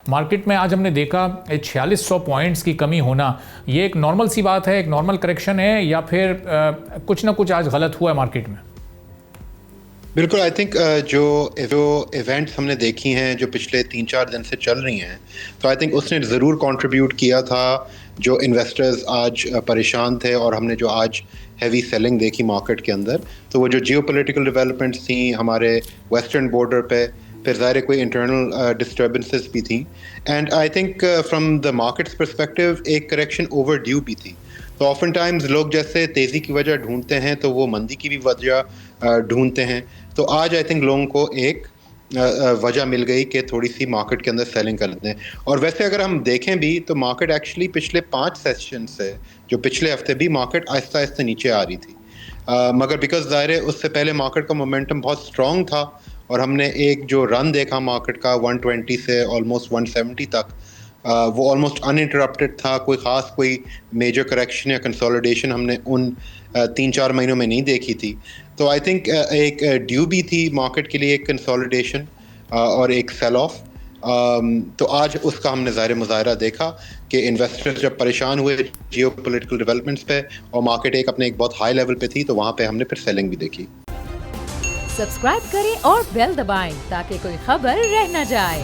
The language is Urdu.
مارکیٹ میں آج ہم نے دیکھا 4600 پوائنٹس کی کمی ہونا، یہ ایک نارمل سی بات ہے، ایک نارمل کریکشن ہے، یا پھر کچھ نہ کچھ آج غلط ہوا ہے مارکیٹ میں؟ بالکل، آئی تھنک جو ایونٹس ہم نے دیکھی ہیں جو پچھلے 3-4 دن سے چل رہی ہیں، تو آئی تھنک اس نے ضرور کنٹریبیوٹ کیا تھا جو انویسٹرز آج پریشان تھے، اور ہم نے جو آج ہیوی سیلنگ دیکھی مارکیٹ کے اندر، تو وہ جو جیو پولیٹیکل ڈیولپمنٹس تھیں ہمارے ویسٹرن بارڈر پہ، پھر ظاہر کوئی انٹرنل ڈسٹربنسز بھی تھیں، and I think from the markets perspective ایک کریکشن اوور ڈیو بھی تھی. تو آفن ٹائمز لوگ جیسے تیزی کی وجہ ڈھونڈتے ہیں تو وہ مندی کی بھی وجہ ڈھونڈتے ہیں. تو آج آئی تھنک لوگوں کو ایک وجہ مل گئی کہ تھوڑی سی مارکیٹ کے اندر سیلنگ کر لیتے ہیں. اور ویسے اگر ہم دیکھیں بھی تو مارکیٹ ایکچولی پچھلے 5 سیشن سے جو پچھلے ہفتے بھی مارکیٹ آہستہ آہستہ نیچے آ رہی تھی، مگر بیکاز ظاہر ہے اس سے پہلے مارکیٹ کا مومنٹم بہت اسٹرانگ تھا، اور ہم نے ایک جو رن دیکھا مارکیٹ کا 120 سے آلموسٹ 170 تک، وہ آلموسٹ ان انٹرپٹیڈ تھا. کوئی میجر کریکشن یا کنسولیڈیشن ہم نے ان 3-4 مہینوں میں نہیں دیکھی تھی. تو آئی تھنک ایک ڈیو بھی تھی مارکیٹ کے لیے ایک کنسولیڈیشن اور ایک سیل آف. تو آج اس کا ہم نے ظاہر مظاہرہ دیکھا کہ انویسٹر جب پریشان ہوئے جیو پولیٹیکل ڈیولپمنٹس پہ، اور مارکیٹ ایک بہت ہائی لیول پہ تھی، تو وہاں پہ ہم نے پھر سیلنگ بھی دیکھی. سبسکرائب کریں اور بیل دبائیں تاکہ کوئی خبر رہ نہ جائے.